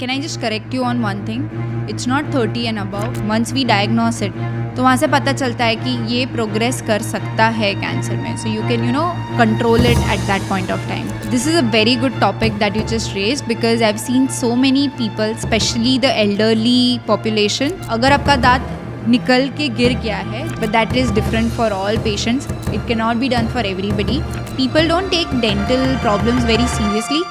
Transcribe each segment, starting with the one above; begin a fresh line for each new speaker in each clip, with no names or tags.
Can I just correct you on one thing? It's not 30 and above. Once we diagnose it, तो वहाँ से पता चलता है कि ये प्रोग्रेस कर सकता है कैंसर में. So you can control it at that point of time. This is a very good topic that you just raised because I've seen so many people, especially the elderly population. अगर आपका दांत निकल के गिर गया है, but that is different for all patients. It cannot be done for everybody. People don't take dental problems very seriously.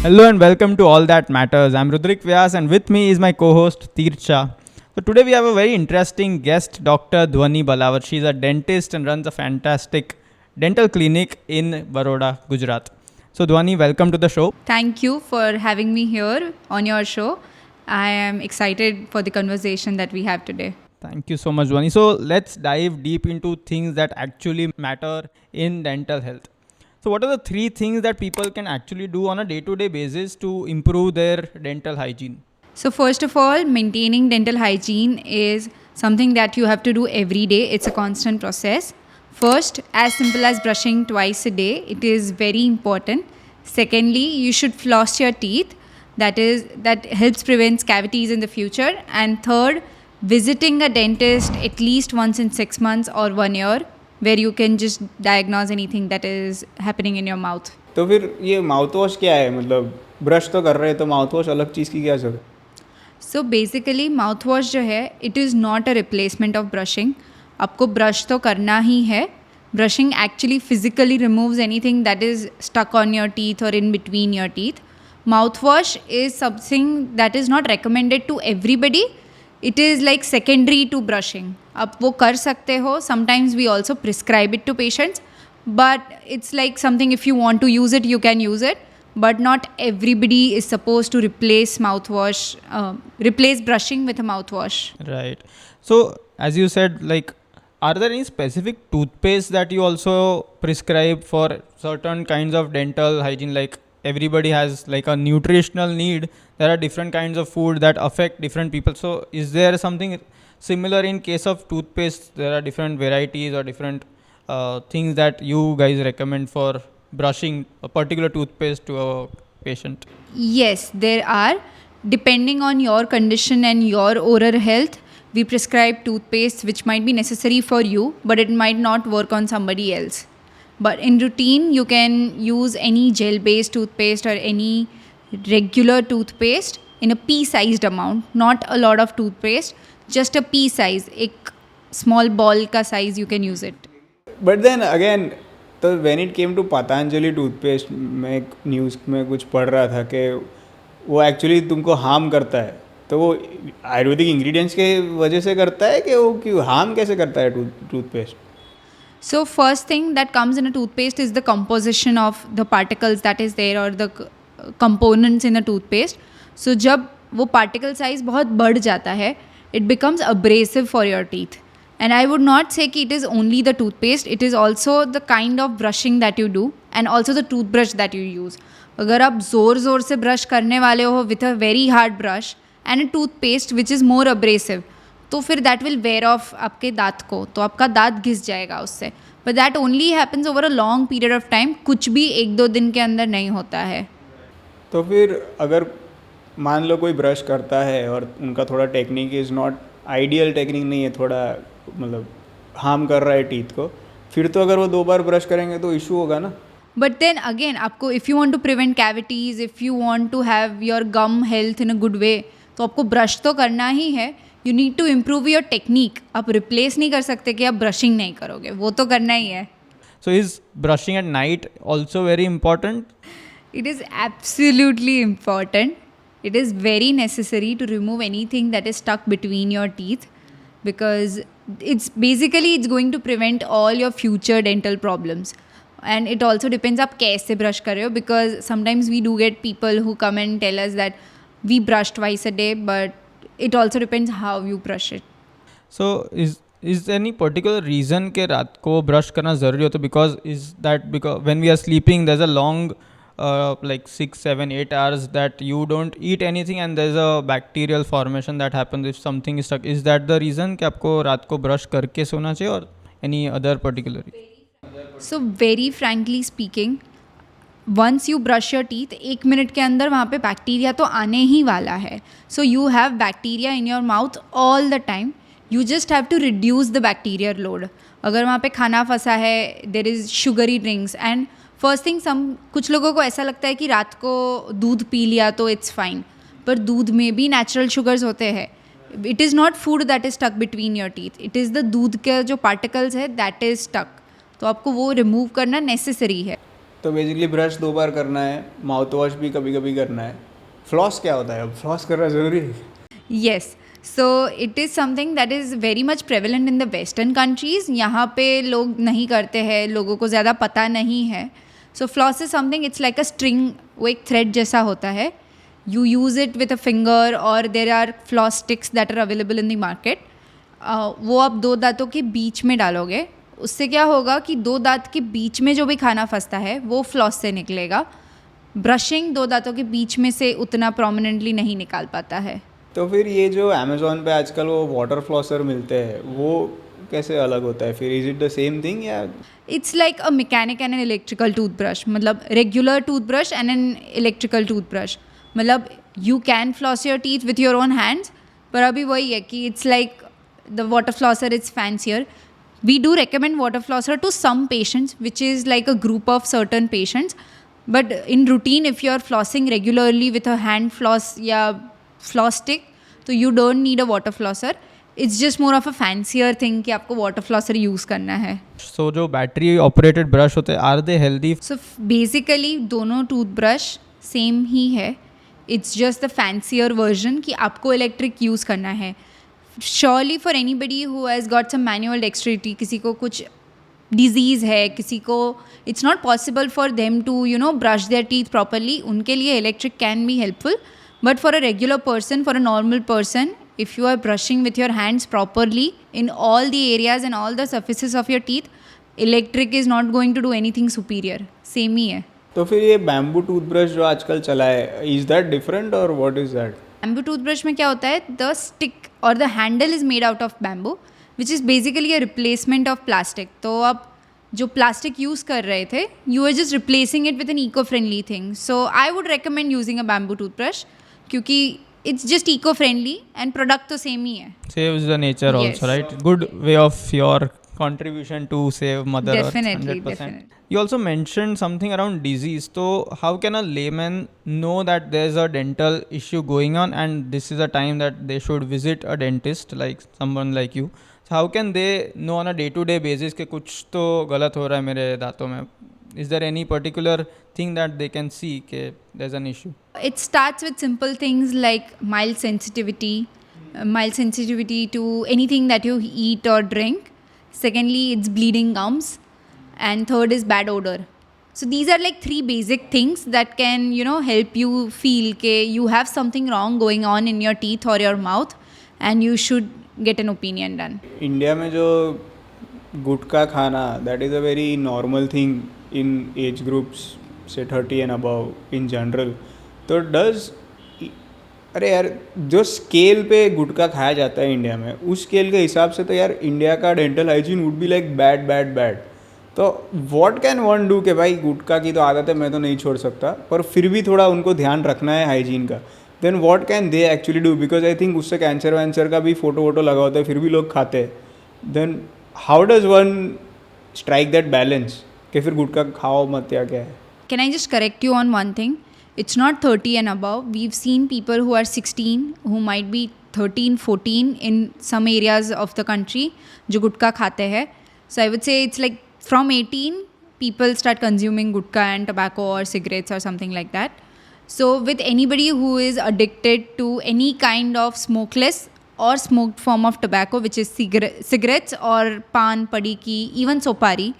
Hello and welcome to All That Matters. I'm Rudrik Vyas and with me is my co-host Tircha. So today we have a very interesting guest, Dr. Dhwani Balawat. She's a dentist and runs a fantastic dental clinic in Baroda, Gujarat. So Dhwani, welcome to the show.
Thank you for having me here on your show. I am excited for the conversation that we have today.
Thank you so much, Dhwani. So let's dive deep into things that actually matter in dental health. So what are the three things that people can actually do on a day-to-day basis to improve their dental hygiene?
So first of all, maintaining dental hygiene is something that you have to do every day. It's a constant process. First, as simple as brushing twice a day, it is very important. Secondly, you should floss your teeth. That helps prevent cavities in the future. And third, visiting a dentist at least once in 6 months or 1 year, where you can just diagnose anything that is happening in your mouth.
तो फिर ये mouth wash क्या है? मतलब brush तो कर रहे हैं तो माउथ वॉश अलग चीज़ की क्या जरूरत?
सो बेसिकली माउथ वॉश जो है it is not a replacement of brushing. आपको ब्रश तो करना ही है. Brushing actually physically removes anything that is stuck on your teeth और in between your teeth. Mouth wash is something that is not recommended to everybody. It is like secondary to brushing. आप वो कर सकते हो. Sometimes we also prescribe it to patients, but it's like something if you want to use it you can use it, but not everybody is supposed to replace mouthwash, replace brushing with a mouthwash.
Right. So as you said, like, are there any specific toothpaste that you also prescribe for certain kinds of dental hygiene? Like everybody has like a nutritional need. There are different kinds of food that affect different people. So is there something similar in case of toothpaste? There are different varieties or different things that you guys recommend for brushing a particular toothpaste to a patient?
Yes, there are. Depending on your condition and your oral health, we prescribe toothpaste which might be necessary for you, but it might not work on somebody else. But in routine, you can use any gel-based toothpaste or any regular toothpaste in a pea-sized amount. Not a lot of toothpaste, just a pea size. एक small ball का size you can use it.
But then again तो when it came to Patanjali toothpaste, मैं news में कुछ पढ़ रहा था कि वो एक्चुअली तुमको हार्म करता है. तो वो आयुर्वेदिक इंग्रेडिएंट्स के वजह से करता है कि वो क्यों हार्म कैसे करता है toothpaste?
So first thing that comes in a toothpaste is the composition of the particles that is there or the components in a toothpaste. So जब वो particle size बहुत बढ़ जाता है, it becomes abrasive for your teeth. And I would not say कि it is only the toothpaste, it is also the kind of brushing that you do and also the toothbrush that you use. अगर आप ज़ोर से brush करने वाले हो with a very hard brush and a toothpaste which is more abrasive, तो फिर that will wear off आपके दांत को, तो आपका दांत घिस जाएगा उससे. But that only happens over a long period of time. कुछ भी 1-2 दिन के अंदर नहीं होता है.
तो फिर अगर मान लो कोई ब्रश करता है और उनका थोड़ा technique is not ideal, technique नहीं है, थोड़ा मतलब हार्म कर रहा है टीथ को, फिर तो अगर वो 2 बार ब्रश करेंगे तो इशू होगा ना.
बट देन अगेन आपको if you want to prevent cavities, if you want to have your gum health in a good way, तो आपको ब्रश तो करना ही है. You need to improve your technique. आप रिप्लेस नहीं कर सकते कि आप ब्रशिंग नहीं करोगे, वो तो करना ही है.
So is brushing at night also very important?
It is absolutely important. It is very necessary to remove anything that is stuck between your teeth because it's going to prevent all your future dental problems. And it also depends आप कैसे brush कर रहे हो, because sometimes we do get people who come and tell us that we brush twice a day, but it also depends how you brush it.
So is there any particular reason कि रात को brush करना ज़रूरी होता है? Because when we are sleeping there's a long like 6, 7, 8 hours that you don't eat anything and there's a bacterial formation that happens if something is stuck. Is that the reason कि आपको रात को brush करके सोना चाहिए or any other particular reason?
So very frankly speaking, once you brush your teeth 1 minute के अंदर वहाँ पे बैक्टीरिया तो आने ही वाला है. So you have bacteria in your mouth all the time. You just have to reduce the bacterial load. अगर वहाँ पे खाना फंसा है, there is sugary drinks, and first thing कुछ लोगों को ऐसा लगता है कि रात को दूध पी लिया तो इट्स फाइन, पर दूध में भी नेचुरल शुगर्स होते हैं. It is not food that is stuck between your teeth, it is the दूध के जो पार्टिकल्स है दैट इज़ स्टक. तो आपको वो रिमूव करना नेसेसरी है.
तो बेसिकली ब्रश 2 बार करना है, माउथ वॉश भी कभी कभी करना है. फ्लॉस क्या होता है? अब फ्लॉस करना ज़रूरी है?
Yes, so it is something that is very much prevalent in the western countries. यहाँ पे लोग नहीं करते हैं, लोगों को ज़्यादा पता नहीं है. So floss is something, it's like a string, वो एक थ्रेड जैसा होता है. You use it with a finger or there are floss sticks that are available in the market. वो आप 2 दांतों के बीच में डालोगे. उससे क्या होगा कि 2 दांत के बीच में जो भी खाना फंसता है वो फ्लॉस से निकलेगा. ब्रशिंग 2 दांतों के बीच में से उतना प्रोमिनेंटली नहीं निकाल पाता है.
तो फिर ये जो अमेज़ॉन पे आजकल वो वाटर फ्लॉसर मिलते हैं, वो कैसे अलग होता है फिर? Is it the same thing या?
It's like a mechanic and an electrical toothbrush. मतलब regular toothbrush and an electrical toothbrush. मतलब you can floss your teeth with your own hands, पर अभी वही है कि it's like the water flosser is fancier. We do recommend water flosser to some patients, which is like a group of certain patients, but in routine if you are flossing regularly with a hand floss या floss stick, तो you don't need a water flosser. It's just more of a fancier thing कि आपको water flosser use करना है.
So जो battery operated brush होते हैं, are they healthy?
So basically दोनों टूथब्रश सेम ही है. It's just the fancier version कि आपको इलेक्ट्रिक यूज़ करना है. Surely for anybody who has got some manual dexterity, किसी को कुछ डिजीज़ है, किसी को it's not possible for them to brush their teeth properly, उनके लिए electric can be helpful. But for a regular person, for a normal person, if you are brushing with your hands properly in all the areas and all the surfaces of your teeth, electric is not going to do anything superior. Same ही है.
तो फिर ये bamboo toothbrush जो आजकल चला है, is that different और what is that?
Bamboo toothbrush में क्या होता है, द स्टिक और the handle is made out of bamboo, which is basically a replacement of plastic. तो आप जो प्लास्टिक यूज़ कर रहे थे, you are just replacing it with an eco friendly thing. So I would recommend using a bamboo toothbrush, क्योंकि it's just eco friendly and product तो same ही है.
Saves the nature also, right? Good way of your contribution to save Mother Earth.
Definitely,
100%.
definitely.
You also mentioned something around disease. So how can a layman know that there's a dental issue going on and this is a time that they should visit a dentist, like someone like you? So how can they know on a day-to-day basis कि कुछ तो गलत हो रहा है मेरे दांतों में? Is there any particular thing that they can see कि there's an issue?
It starts with simple things like mild sensitivity to anything that you eat or drink. Secondly, it's bleeding gums, and third is bad odor. So these are like 3 basic things that can help you feel that you have something wrong going on in your teeth or your mouth, and you should get an opinion done.
India में जो गुटखा खाना, that is a very normal thing in age groups से 30 and above in general. तो अरे यार, जो scale पे गुटखा खाया जाता है इंडिया में, उस स्केल के हिसाब से तो यार इंडिया का dental hygiene would be like bad. तो व्हाट कैन वन डू कि भाई गुटखा की तो आदत है, मैं तो नहीं छोड़ सकता, पर फिर भी थोड़ा उनको ध्यान रखना है हाइजीन का. Then what can they actually do? Because I think उससे कैंसर वैंसर का भी फोटो लगा होता है, फिर भी लोग खाते हैं. Then how does one strike that balance कि फिर गुटखा खाओ मत, या क्या है?
Can I just correct you on one thing? It's not 30 and above. We've seen people who are 16, who might be 13, 14 in some areas of the country, जो गुटखा खाते हैं. So I would say it's like from 18, people start consuming gutka and tobacco or cigarettes or something like that. So with anybody who is addicted to any kind of smokeless or smoked form of tobacco, which is cigarettes or pan, padiki, even sopari,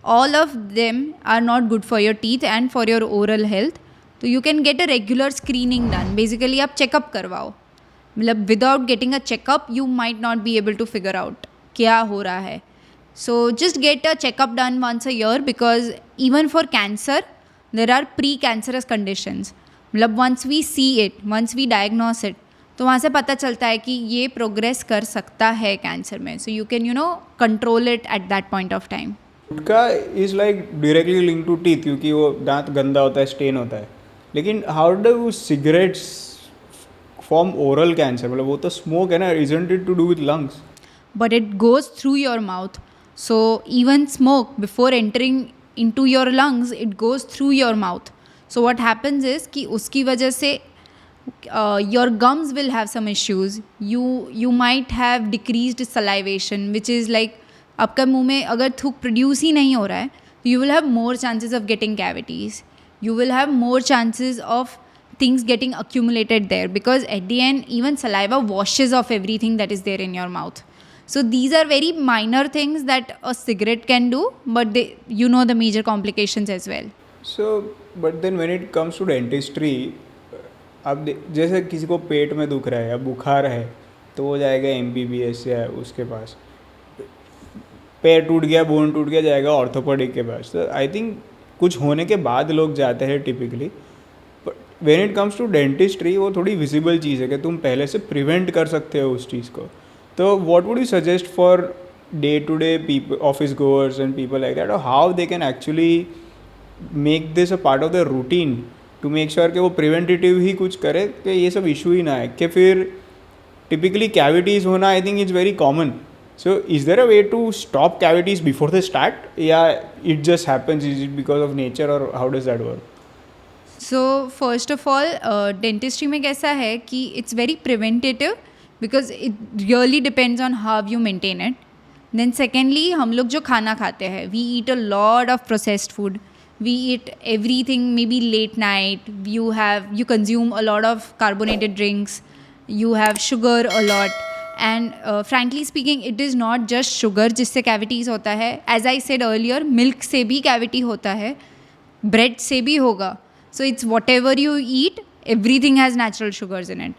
all of them are not good for your teeth and for your oral health. तो you can get a regular screening done. Basically आप checkup करवाओ. मतलब without getting a checkup you might not be able to figure out क्या हो रहा है. So just get a checkup done once a year, because even for cancer there are pre-cancerous conditions. मतलब once we see it, once we diagnose it, तो वहाँ से पता चलता है कि ये प्रोग्रेस कर सकता है कैंसर में. So you can control it at that point of time.
Gutkha is like directly link to teeth क्योंकि वो दांत गंदा होता है, स्टेन होता है. लेकिन how do cigarettes form oral cancer? मतलब वो तो स्मोक है ना, isn't it to do with lungs?
but it goes through your mouth. So even smoke before entering into your lungs, it goes through your mouth. So what happens is कि उसकी वजह से your gums will have some issues. You might have decreased salivation, which is like आपका मुंह में अगर थूक produce ही नहीं हो रहा है, you will have more chances of getting cavities. You will have more chances of things getting accumulated there, because at the end even saliva washes off everything that is there in your mouth. So these are very minor things that a cigarette can do, but the major complications as well.
So but then when it comes to dentistry, अब जैसे किसी को पेट में दुख रहा है या बुखार है तो वो जाएगा MBBS या उसके पास. पैर टूट गया, बोन टूट गया, जाएगा ऑर्थोपेडिक के पास. तो आई थिंक कुछ होने के बाद लोग जाते हैं typically. But when it comes to dentistry वो थोड़ी विजिबल चीज़ है कि तुम पहले से प्रिवेंट कर सकते हो उस चीज़ को. तो what would you suggest for day to day people, office goers and people like that, और how they can actually make this a part of the routine to make sure कि वो प्रिवेंटेटिव ही कुछ करे कि ये सब इशू ही ना है. कि फिर टिपिकली कैविटीज़ होना I think is very common. So is there a way to stop cavities before they start? Yeah, it just happens. Is it because of nature or how does that work?
So first of all, dentistry में कैसा है कि it's very preventative, because it really depends on how you maintain it. Then secondly, हम लोग जो खाना खाते हैं, we eat a lot of processed food. We eat everything maybe late night. You consume a lot of carbonated drinks. You have sugar a lot. And frankly speaking, it is not just sugar जिससे cavities होता है. As I said earlier, milk से भी cavity होता है, bread से भी होगा. So it's whatever you eat, everything has natural sugars in it.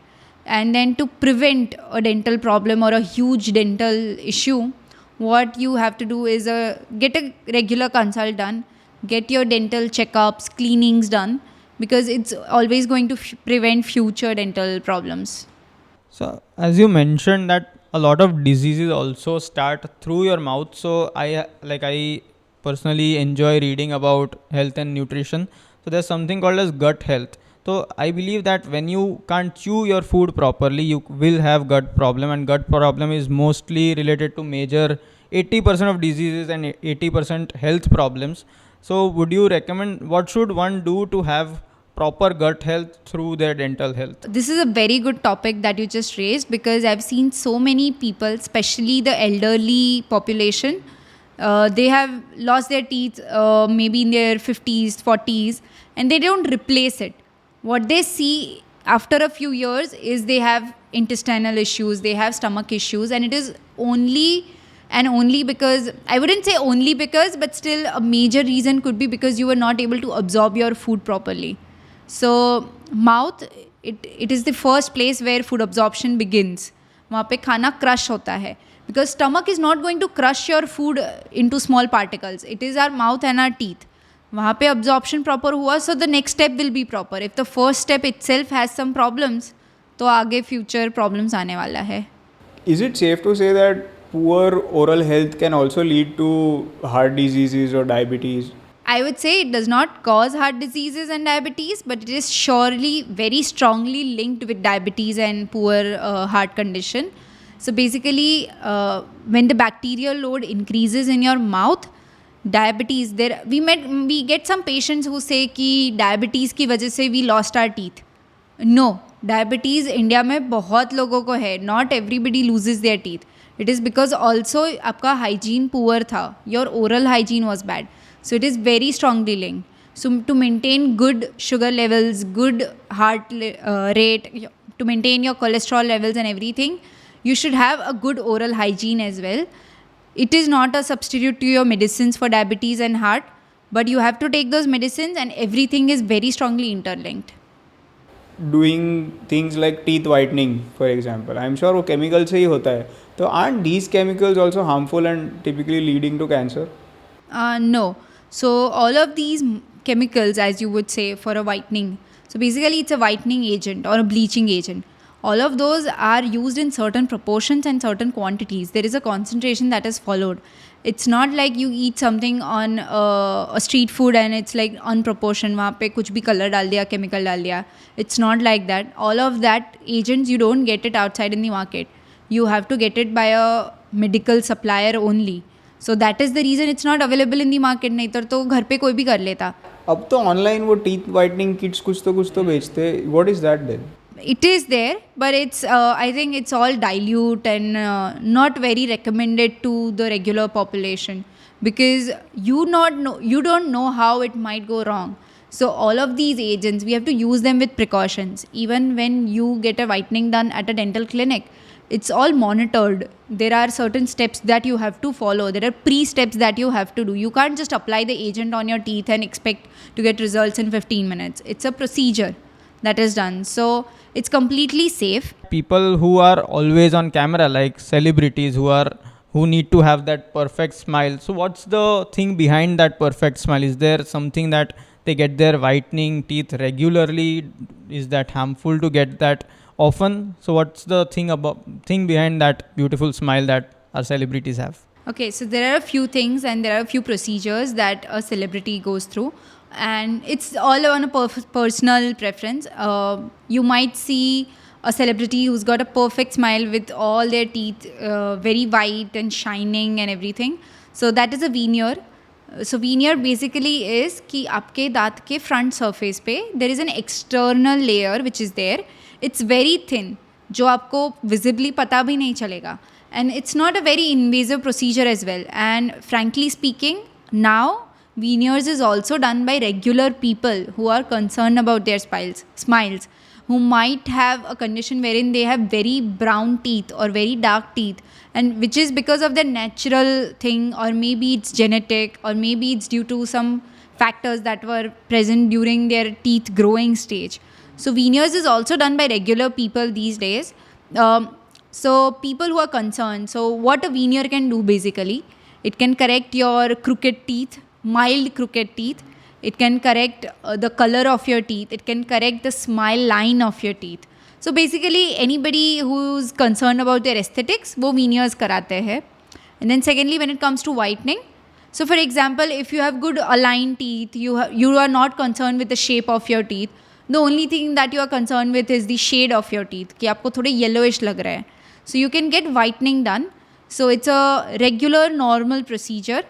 And then to prevent a dental problem or a huge dental issue, what you have to do is get a regular consult done, get your dental checkups, cleanings done, because it's always going to prevent future dental problems.
So as you mentioned that a lot of diseases also start through your mouth, so I personally enjoy reading about health and nutrition. So there's something called as gut health. So I believe that when you can't chew your food properly, you will have gut problem, and gut problem is mostly related to major 80% of diseases and 80% health problems. So would you recommend, what should one do to have proper gut health through their dental health?
This is a very good topic that you just raised, because I've seen so many people, especially the elderly population, they have lost their teeth maybe in their 50s, 40s, and they don't replace it. What they see after a few years is they have intestinal issues, they have stomach issues, and it is only and only because, I wouldn't say only because, but still a major reason could be because you were not able to absorb your food properly. So mouth, it is the first place where food absorption begins. वहाँ पे खाना crush होता है, because stomach is not going to crush your food into small particles. It is our mouth and our teeth. वहाँ पे absorption proper हुआ, so the next step will be proper. If the first step itself has some problems, तो आगे future problems आने वाला है.
Is it safe to say that poor oral health can also lead to heart diseases or diabetes?
I would say it does not cause heart diseases and diabetes, but it is surely very strongly linked with diabetes and poor heart condition. So basically, when the bacterial load increases in your mouth, diabetes, we get some patients who say कि diabetes की वजह से we lost our teeth. No, diabetes India में बहुत लोगों को है. Not everybody loses their teeth. It is because also आपका hygiene poor था. Your oral hygiene was bad. So it is very strongly linked. So to maintain good sugar levels, good heart rate, to maintain your cholesterol levels and everything, you should have a good oral hygiene as well. It is not a substitute to your medicines for diabetes and heart, but you have to take those medicines, and everything is very strongly interlinked.
Doing things like teeth whitening, for example, I'm sure वो chemical से ही होता है. तो aren't these chemicals also harmful and typically leading to cancer?
No. So all of these chemicals, as you would say, for a whitening, so basically it's a whitening agent or a bleaching agent. all of those are used in certain proportions and certain quantities. There is a concentration that is followed. It's not like you eat something on a street food and it's like unproportioned, वहाँ पे कुछ भी color डाल दिया, chemical डाल दिया. It's not like that. All of that agents, you don't get it outside in the market. You have to get it by a medical supplier only. So that is the reason it's not available in the market. नहीं तो घर पे कोई भी कर लेता.
अब तो ऑनलाइन वो टीथ वाइटनिंग किट्स कुछ तो बेचते. What is that then?
It is there, but it's I think it's all dilute and not very recommended to the regular population, because you don't know how it might go wrong. So all of these agents, we have to use them with precautions. Even when you get a whitening done at a dental clinic, it's all monitored. There are certain steps that you have to follow. There are pre-steps that you have to do. You can't just apply the agent on your teeth and expect to get results in 15 minutes. It's a procedure that is done. So it's completely safe.
People who are always on camera, like celebrities who need to have that perfect smile. So what's the thing behind that perfect smile? Is there something that they get their whitening teeth regularly? Is that harmful to get that often? So what's the thing behind that beautiful smile that our celebrities have?
Okay, so there are a few things and there are a few procedures that a celebrity goes through, and it's all on a personal preference. You might see a celebrity who's got a perfect smile with all their teeth very white and shining and everything. So that is a veneer. So veneer basically is कि आपके दांत के front surface पे there is an external layer which is there. It's very thin, जो आपको visibly पता भी नहीं चलेगा. And it's not a very invasive procedure as well. And frankly speaking, now veneers is also done by regular people who are concerned about their smiles, who might have a condition wherein they have very brown teeth or very dark teeth, and which is because of their natural thing, or maybe it's genetic, or maybe it's due to some factors that were present during their teeth growing stage. So veneers is also done by regular people these days. So people who are concerned, so what a veneer can do basically, it can correct your crooked teeth, mild crooked teeth. It can correct the color of your teeth. It can correct the smile line of your teeth. So basically anybody who's concerned about their aesthetics, वो veneers कराते हैं. And then secondly, when it comes to whitening, so for example, if you have good aligned teeth, you are not concerned with the shape of your teeth. The only thing that you are concerned with is the shade of your teeth, कि आपको थोड़े yellowish लग रहा है. So you can get whitening done. So it's a regular normal procedure.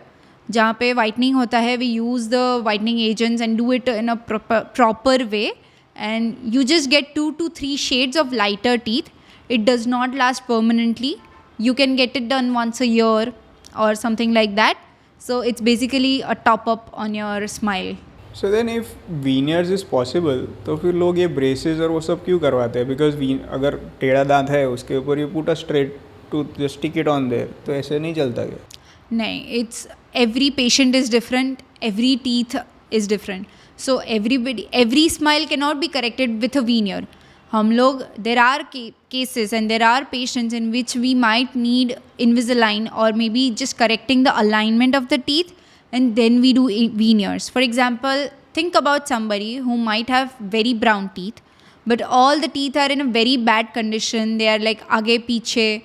जहाँ पे whitening होता है, we use the whitening agents and do it in a proper way, and you just get 2 to 3 shades of lighter teeth. It does not last permanently. You can get it done once a year or something like that. So it's basically a top up on your smile.
So then if veneers is possible, तो फिर लोग ये braces और वो सब क्यों करवाते हैं? Because अगर टेढ़ा दांत है उसके ऊपर you put a straight tooth, just stick it on there, तो ऐसे नहीं चलता क्या?
नहीं, it's every patient is different, every teeth is different. So every smile cannot be corrected with a veneer. हम लोग, there are cases and there are patients in which we might need Invisalign or maybe just correcting the alignment of the teeth, and then we do veneers. For example, think about somebody who might have very brown teeth, but all the teeth are in a very bad condition. They are like आगे पीछे,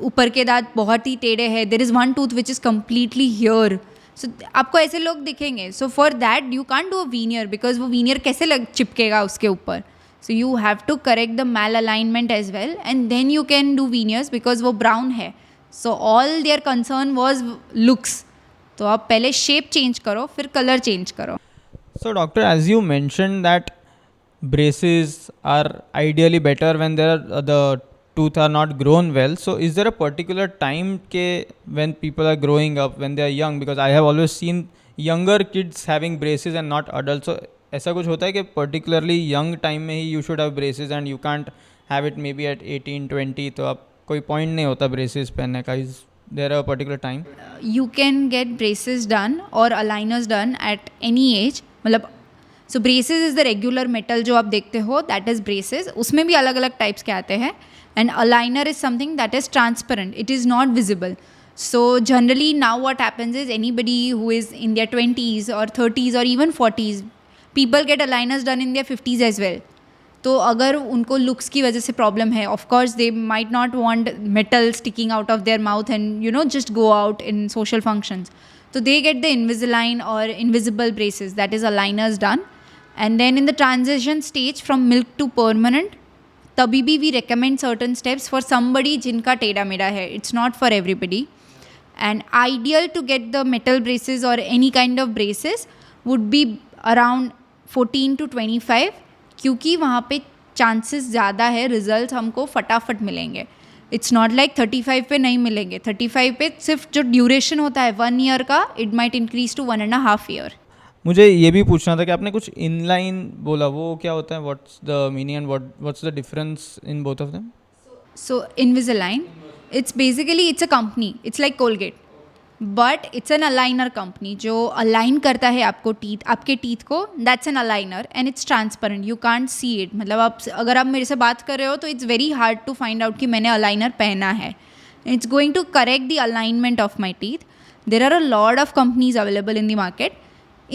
ऊपर के दांत बहुत ही टेढ़े हैं. There is one tooth which is completely here. So आपको ऐसे लोग दिखेंगे. So for that you can't do a veneer, because वो veneer कैसे चिपकेगा उसके ऊपर. So you have to correct the malalignment as well, and then you can do veneers, because वो brown है. So all their concern was looks. तो आप पहले shape change करो, फिर color change करो.
So doctor, as you mentioned that braces are ideally better when the tooth are not grown well. So is there a particular time when people are growing up, when they are young? Because I have always seen younger kids having braces and not adults. So ऐसा कुछ होता है कि particularly young time में ही you should have braces and you can't have it maybe at 18, 20, तो आप कोई point नहीं होता braces पहनने का? Is there a particular time?
You can get braces done or aligners done at any age. मतलब so braces is the regular metal जो आप देखते हो, that is braces. उसमें भी अलग अलग types के आते हैं. And aligner is something that is transparent. It is not visible. So generally now what happens is, anybody who is in their 20s or 30s or even 40s, people get aligners done in their 50s as well. तो अगर उनको looks की वजह से problem है, of course they might not want metal sticking out of their mouth and you know just go out in social functions, तो they get the Invisalign or invisible braces, that is aligners done. And then in the transition stage from milk to permanent, तभी भी we recommend certain steps for somebody जिनका टेढ़ा मेढ़ा है. It's not for everybody. And ideal to get the metal braces or any kind of braces would be around 14 to 25, क्योंकि वहाँ पे chances ज़्यादा है रिजल्ट हमको फटाफट मिलेंगे. इट्स नॉट लाइक 35 पे नहीं मिलेंगे. 35 पे सिर्फ जो ड्यूरेशन होता है 1 ईयर का, it might increase to 1.5 year.
मुझे ये भी पूछना था कि आपने कुछ इनलाइन बोला, वो क्या होता है? What's the meaning and what's the difference in both of them?
So Invisalign, it's basically it's a company, it's like Colgate, but it's N aligner company जो अलाइन करता है आपको टीथ, आपके टीथ को. That's an aligner and it's transparent, you can't see it. मतलब आप अगर आप मेरे से बात कर रहे हो तो it's very hard to find out कि मैंने अलाइनर पहना है. It's going to correct the alignment of my teeth. There are a lot of companies available in the market.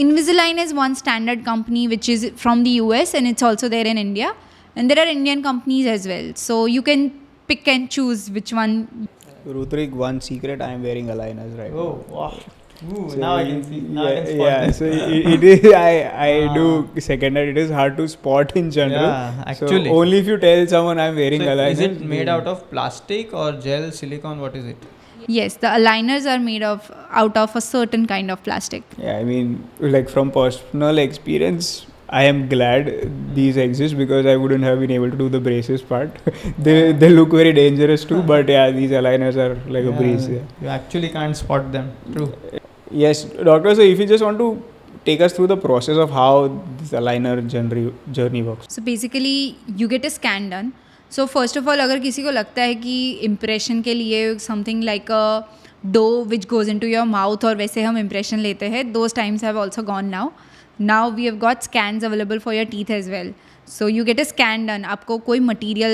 Invisalign is one standard company which is from the US and it's also there in India, and there are Indian companies as well, so you can pick and choose which one.
Rutrik, one secret, I am wearing aligners right now.
Oh wow. Ooh,
So
now I can see. Now I can spot
yeah,
them.
so it is. I do second that it is hard to spot in general.
Yeah, actually.
So only if you tell someone I'm wearing
So
aligners.
is it made out of plastic or gel, silicone? What is it?
Yes, the aligners are made out of a certain kind of plastic.
Yeah, I mean, like from personal experience, I am glad these exist because I wouldn't have been able to do the braces part. they look very dangerous too, but yeah, these aligners are like a breeze. Yeah.
You actually can't spot them. True.
Yes, doctor. So if you just want to take us through the process of how this aligner journey works.
So basically you get a scan done. So first of all, अगर किसी को लगता है कि impression के लिए something like a dough which goes into your mouth और वैसे हम इम्प्रेशन लेते हैं, those times have also gone now. Now we have got scans available for your teeth as well. So you get a scan done. आपको कोई material,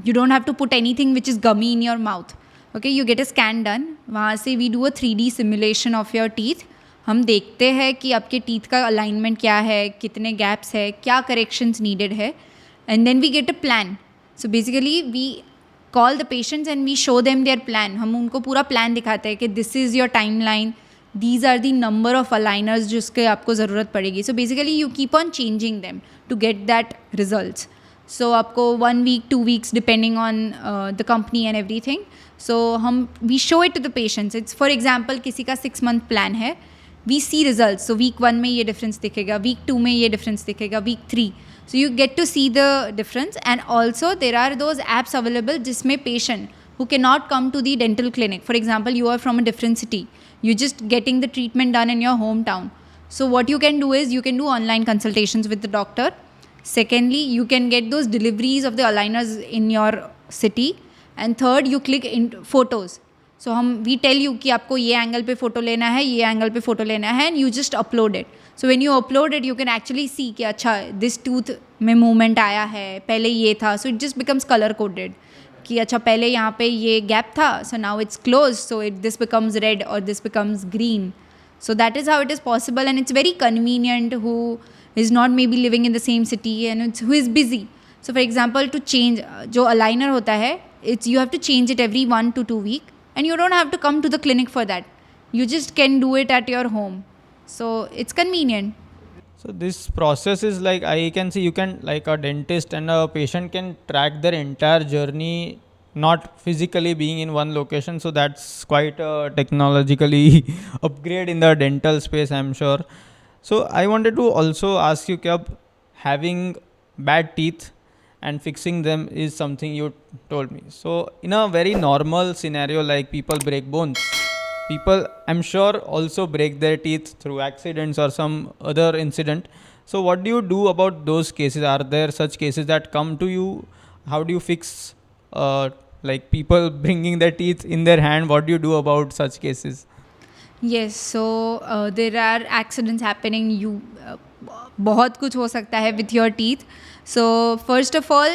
you don't have to put anything which is gummy in your mouth. Okay, you get a scan done. वहाँ से we do a 3D simulation of your teeth. हम देखते हैं कि आपके teeth का अलाइनमेंट क्या है, कितने गैप्स है, क्या करेक्शंस नीडेड है, and then we get a plan. So basically we call the patients and we show them their plan. हम उनको पूरा plan दिखाते हैं कि this is your timeline, these are the number of aligners जिसके आपको ज़रूरत पड़ेगी. So basically you keep on changing them to get that results. So आपको 1 week, 2 weeks depending on the company and everything. So we show it to the patients. It's for example किसी का 6 month plan है, we see results. So week 1 में ये difference दिखेगा, week 2 में ये difference दिखेगा, week 3. So you get to see the difference. And also there are those apps available जिसमें patient who cannot come to the dental clinic, for example you are from a different city, you're just getting the treatment done in your hometown. So what you can do is you can do online consultations with the doctor. Secondly, you can get those deliveries of the aligners in your city. And third, you click in photos. So we tell you कि आपको ये angle पे photo लेना है, ये angle पे photo लेना है, and you just upload it. So when you upload it, you can actually see कि अच्छा this tooth में movement आया है, पहले ये था. So it just becomes color coded कि अच्छा पहले यहाँ पे ये gap था, so now it's closed, so this becomes red or this becomes green. So that is how it is possible, and it's very convenient who is not maybe living in the same city and who is busy. So for example, to change जो aligner होता है, you have to change it every 1 to 2 weeks. And you don't have to come to the clinic for that. You just can do it at your home. So it's convenient.
So this process is like, I can see you can, like a dentist and a patient can track their entire journey, not physically being in one location. So that's quite a technologically upgrade in the dental space, I'm sure. So I wanted to also ask you, Kyab, having bad teeth and fixing them is something you told me. So in a very normal scenario, like people break bones, people I'm sure also break their teeth through accidents or some other incident. So what do you do about those cases? Are there such cases that come to you? How do you fix like people bringing their teeth in their hand? What do you do about such cases?
Yes, so there are accidents happening. बहुत कुछ हो सकता है with your teeth. So first of all,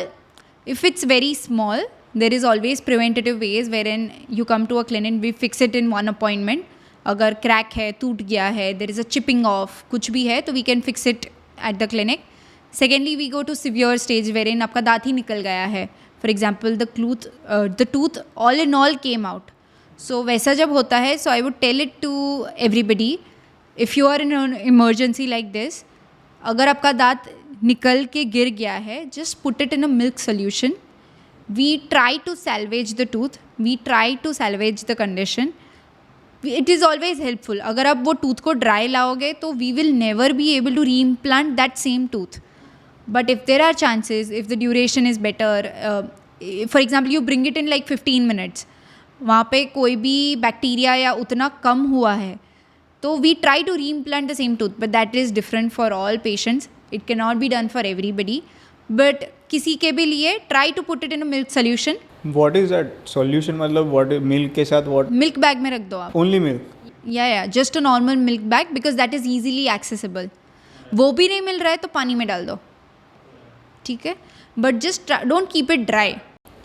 if it's very small, there is always preventative ways wherein you come to a clinic, we fix it in one appointment. अगर crack है, टूट गया है, there is a chipping off, कुछ भी है, तो we can fix it at the clinic. Secondly we go to severe stage where in आपका दांत ही निकल गया है, for example the tooth all in all came out. So वैसा जब होता है, so I would tell it to everybody, if you are in an emergency like this, अगर आपका दांत निकल के गिर गया है, just put it in a milk solution. We try to salvage the tooth, we try to salvage the condition. It is always helpful. अगर आप वो टूथ को ड्राई लाओगे तो we will never be able to reimplant that same tooth. But if there are chances, if the duration is better, for example you bring it in like 15 minutes, वहाँ पे कोई भी bacteria या उतना कम हुआ है, तो we try to reimplant the same tooth. But that is different for all patients. It can not be done for everybody. But किसी के भी लिए try to put it in a milk solution.
What is that solution? मतलब what milk के साथ what?
Milk bag में रख दो आप.
Only milk.
या just a normal milk bag, because that is easily accessible. वो भी नहीं मिल रहा है तो पानी में डाल दो, ठीक है. But just don't keep it dry.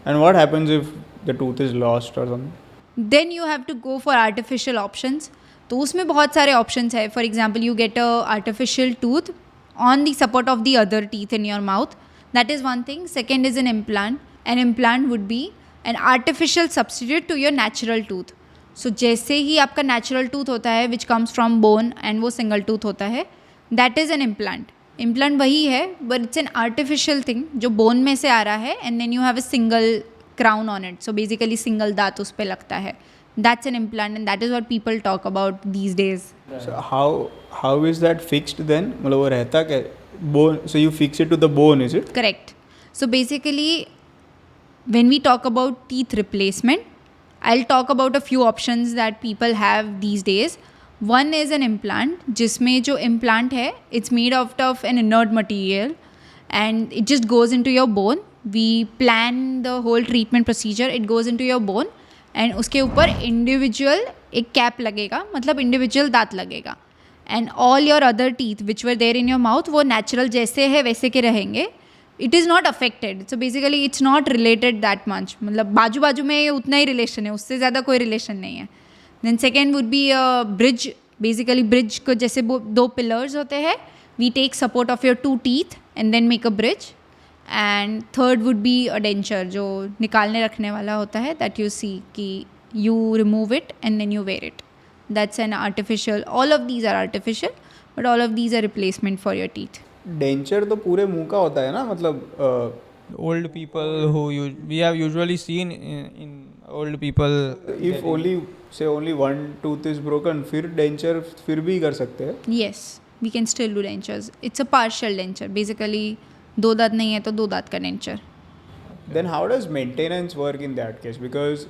And what happens if the tooth is lost or something?
Then you have to go for artificial options. तो उसमें बहुत सारे ऑप्शंस है. For example you get a artificial tooth on the support of the other teeth in your mouth. That is one thing. Second is an implant. An implant would be an artificial substitute to your natural tooth. So जैसे ही आपका natural tooth होता है which comes from bone and वो single tooth होता है, that is an implant. Implant वही है, but it's an artificial thing जो बोन में से आ रहा है, and then you have a single crown on it. So basically single दांत उस पे लगता है. That's an implant and that is what people talk about these days.
So how is that fixed then? मतलब वो रहता क्या? Bone. So you fix it to the bone, is it?
Correct. So basically when we talk about teeth replacement, I'll talk about a few options that people have these days. One is an implant, जिसमें जो implant है it's made out of an inert material and it just goes into your bone. We plan the whole treatment procedure. It goes into your bone and उसके ऊपर individual एक cap लगेगा, मतलब individual दांत लगेगा. And all your other teeth which were there in your mouth वो natural जैसे है वैसे के रहेंगे. It is not affected. So basically it's not related that much. मतलब बाजू बाजू में उतना ही relation है, उससे ज़्यादा कोई relation नहीं है. Then second would be a bridge. Basically bridge को जैसे दो pillars होते हैं, we take support of your two teeth and then make a bridge. And third would be a denture, जो निकालने रखने वाला होता है, दैट यू सी कि you remove it and then you wear it. That's an artificial. All of these are artificial but all of these are replacement for your teeth.
Denture तो पूरे मुंह का होता है ना, मतलब
Old people who we have usually seen in old people.
if only one tooth is broken, फिर denture फिर भी कर सकते हैं.
Yes, we can still do dentures. It's a partial denture. Basically दो दांत नहीं है तो दो दांत का denture.
Then how does maintenance work in that case? Because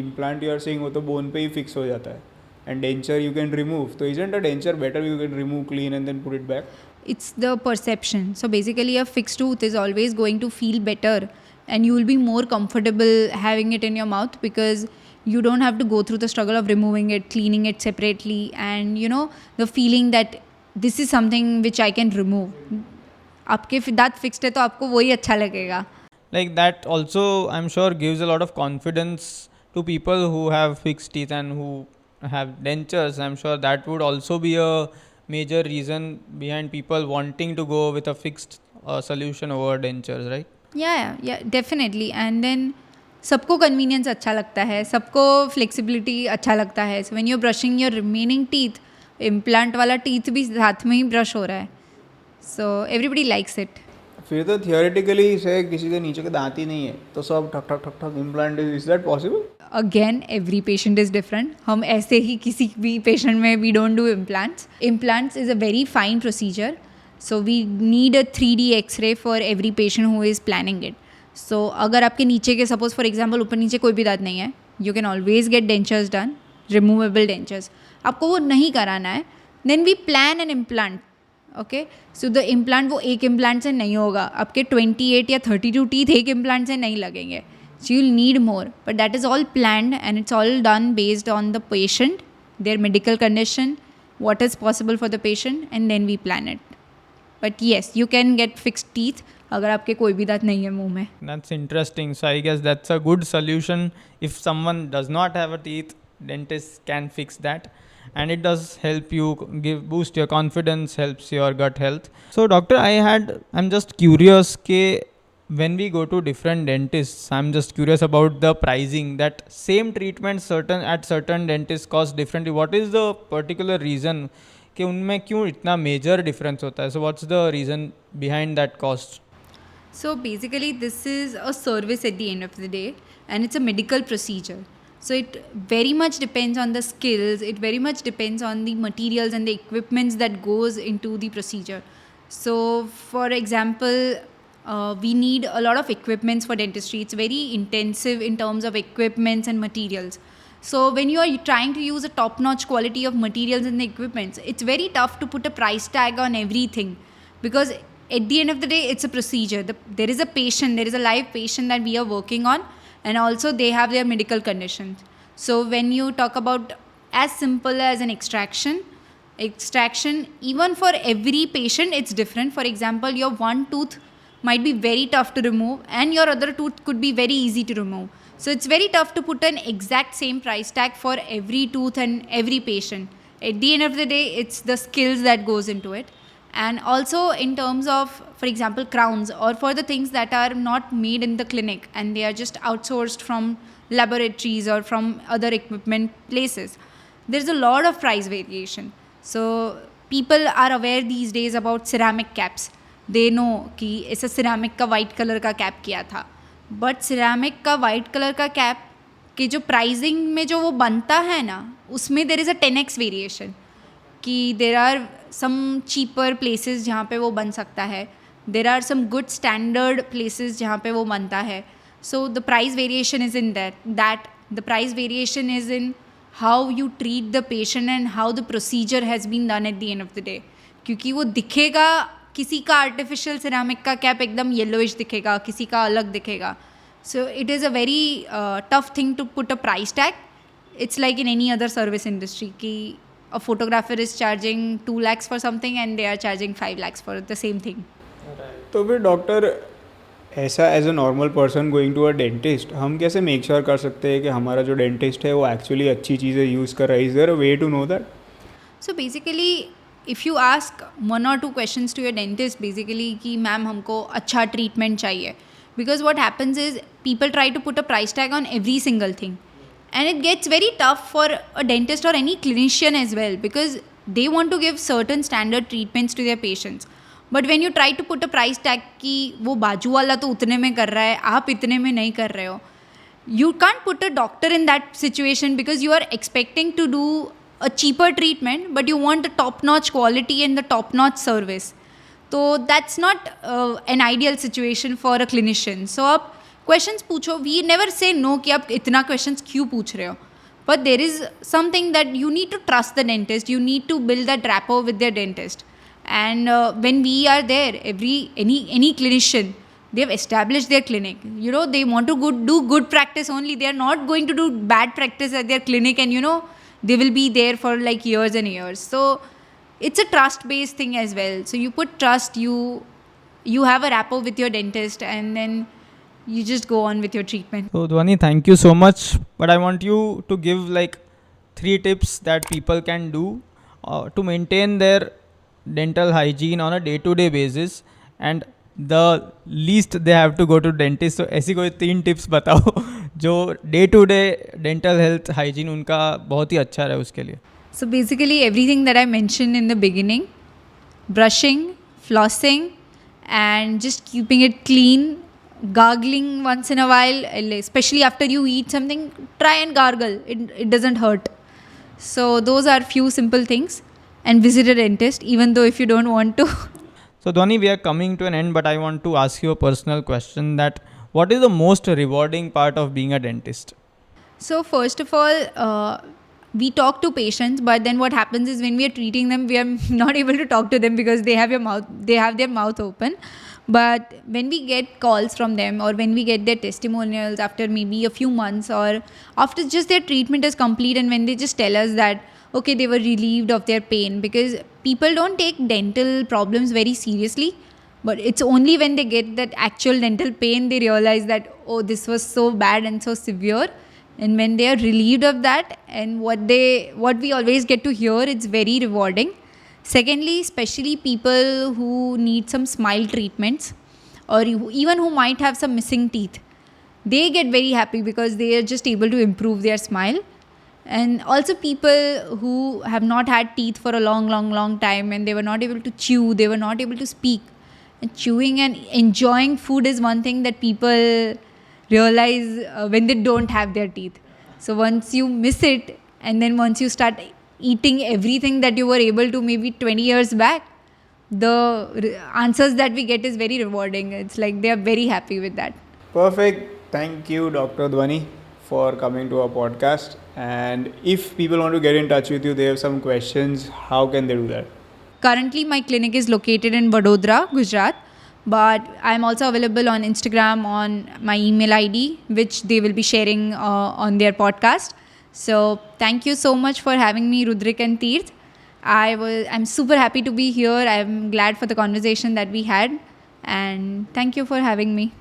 implant you are saying वो तो bone पे ही fix हो जाता है, and denture you can remove. So isn't a denture better? You can remove clean and then put it back.
It's the perception. So basically a fixed tooth is always going to feel better and you will be more comfortable having it in your mouth because you don't have to go through the struggle of removing it, cleaning it separately, and you know the feeling that this is something which I can remove. आपके दांत fixed है तो आपको वही अच्छा लगेगा.
Like that also I'm sure gives a lot of confidence to people who have fixed teeth and who have dentures. I'm sure that would also be a major reason behind people wanting to go with a fixed solution over dentures, right?
Yeah, definitely. And then सबको convenience अच्छा लगता है, सबको flexibility अच्छा लगता है. So when you're brushing your remaining teeth, implant वाला teeth भी साथ में ही brush हो रहा है. So everybody likes it.
फिर तो थियोरेटिकली से किसी के नीचे के दांत ही नहीं है तो सब ठक ठक ठक ठक implant. Is that possible?
Again every patient is different. हम ऐसे ही किसी भी पेशेंट में we don't do implants. Implants is a very fine procedure. So we need a 3D x-ray for every patient who is planning it. So अगर आपके नीचे के सपोज फॉर एग्जाम्पल ऊपर नीचे कोई भी दांत नहीं है, you can always get dentures done, removable dentures. आपको वो नहीं कराना है, then we plan an implant. Okay, so the implant वो एक इम्प्लांट से नहीं होगा. आपके 28 या 32 टीथ एक इम्प्लांट से नहीं लगेंगे. So you'll need more, but that is all planned and it's all done based on the patient, their medical condition, what is possible for the patient, and then we plan it. But yes, you can get fixed teeth अगर आपके कोई भी दांत नहीं है मुंह में.
That's interesting. So I guess that's a good solution. If someone does not have a teeth, dentist can fix that. and it does help you boost your confidence, helps your gut health. So doctor, I'm just curious ke when we go to different dentists, I'm just curious about the pricing, that same treatment certain dentists cost differently. What is the particular reason कि उनमें क्यों इतना major difference होता है? So what's the reason behind that cost?
So basically, this is a service at the end of the day, and it's a medical procedure. So it very much depends on the skills. It very much depends on the materials and the equipments that goes into the procedure. So, for example, we need a lot of equipments for dentistry. It's very intensive in terms of equipments and materials. So when you are trying to use a top-notch quality of materials and the equipments, it's very tough to put a price tag on everything, because at the end of the day, it's a procedure. There is a patient, there is a live patient that we are working on, and also they have their medical conditions. So when you talk about as simple as an extraction, even for every patient, it's different. For example, your one tooth might be very tough to remove, and your other tooth could be very easy to remove. So it's very tough to put an exact same price tag for every tooth and every patient. At the end of the day, it's the skills that goes into it. And also in terms of, for example, crowns, or for the things that are not made in the clinic and they are just outsourced from laboratories or from other equipment places, there's a lot of price variation. So people are aware these days about ceramic caps. They know कि ऐसा ceramic का white color का cap किया था, but ceramic का white color का cap के जो pricing में जो वो बनता है ना, उसमें there is a 10x variation. कि there are some cheaper places जहाँ पे वो बन सकता है, there are some good standard places जहाँ पे वो बनता है. So the price variation is in that the price variation is in how you treat the patient and how the procedure has been done at the end of the day. क्योंकि वो दिखेगा, किसी का आर्टिफिशियल सिरामिक का cap एकदम yellowish दिखेगा, किसी का अलग दिखेगा. So it is a very tough thing to put a price tag. It's like in any other service industry कि a photographer is charging 2 lakhs for something and they are charging 5 lakhs for the same thing.
तो फिर doctor ऐसा as a normal person going to a dentist हम कैसे make sure कर सकते हैं कि हमारा जो डेंटिस्ट है वो एक्चुअली अच्छी चीज़ें यूज़ कर रहा है? Is there a way to know that?
So basically if you ask 1 or 2 questions to your dentist basically कि मैम हमको अच्छा ट्रीटमेंट चाहिए, because what happens is people try to put a price tag on every single thing. And it gets very tough for a dentist or any clinician as well, because they want to give certain standard treatments to their patients. But when you try to put a price tag कि वो बाजू वाला तो उतने में कर रहा है, आप इतने में नहीं कर रहे हो, you can't put a doctor in that situation, because you are expecting to do a cheaper treatment but you want the top notch quality and the top notch service. So that's not an ideal situation for a clinician. So आप questions पूछो. We never say no कि आप इतना questions क्यों पूछ रहे हो, but there is something that you need to trust the dentist, you need to build that rapport with the dentist. And when we are there, any clinician, they have established their clinic, you know, they want to do good practice only. They are not going to do bad practice at their clinic, and you know they will be there for like years and years. So it's a trust based thing as well. So you put trust, you have a rapport with your dentist, and then you just go on with your treatment.
So Dhwani, thank you so much, but I want you to give like 3 tips that people can do to maintain their dental hygiene on a day-to-day basis, and the least they have to go to dentist. So ऐसी कोई 3 tips बताओ जो day-to-day dental health hygiene उनका बहुत ही अच्छा रहे उसके लिए.
So basically everything that I mentioned in the beginning, brushing, flossing, and just keeping it clean, gargling once in a while, especially after you eat something, try and gargle. It doesn't hurt. So those are few simple things. And visit a dentist even though if you don't want to.
So Dhwani, we are coming to an end, but I want to ask you a personal question, that what is the most rewarding part of being a dentist?
So first of all, we talk to patients, but then what happens is when we are treating them, we are not able to talk to them because they have their mouth open. But when we get calls from them, or when we get their testimonials after maybe a few months, or after just their treatment is complete, and when they just tell us that okay, they were relieved of their pain, because people don't take dental problems very seriously, but it's only when they get that actual dental pain they realize that oh, this was so bad and so severe, and when they are relieved of that, and what we always get to hear, it's very rewarding. Secondly, especially people who need some smile treatments, or even who might have some missing teeth, they get very happy because they are just able to improve their smile. And also people who have not had teeth for a long time, and they were not able to chew, they were not able to speak. And chewing and enjoying food is one thing that people realize when they don't have their teeth. So once you miss it, and then once you start eating everything that you were able to maybe 20 years back, the answers that we get is very rewarding. It's like they are very happy with that.
Perfect. Thank you, Dr. Dhwani, for coming to our podcast. And if people want to get in touch with you, they have some questions, how can they do that?
Currently, my clinic is located in Vadodara, Gujarat, but I'm also available on Instagram on my email ID, which they will be sharing on their podcast. So thank you so much for having me, Rudrik and Teerth. I'm super happy to be here. I'm glad for the conversation that we had, and thank you for having me.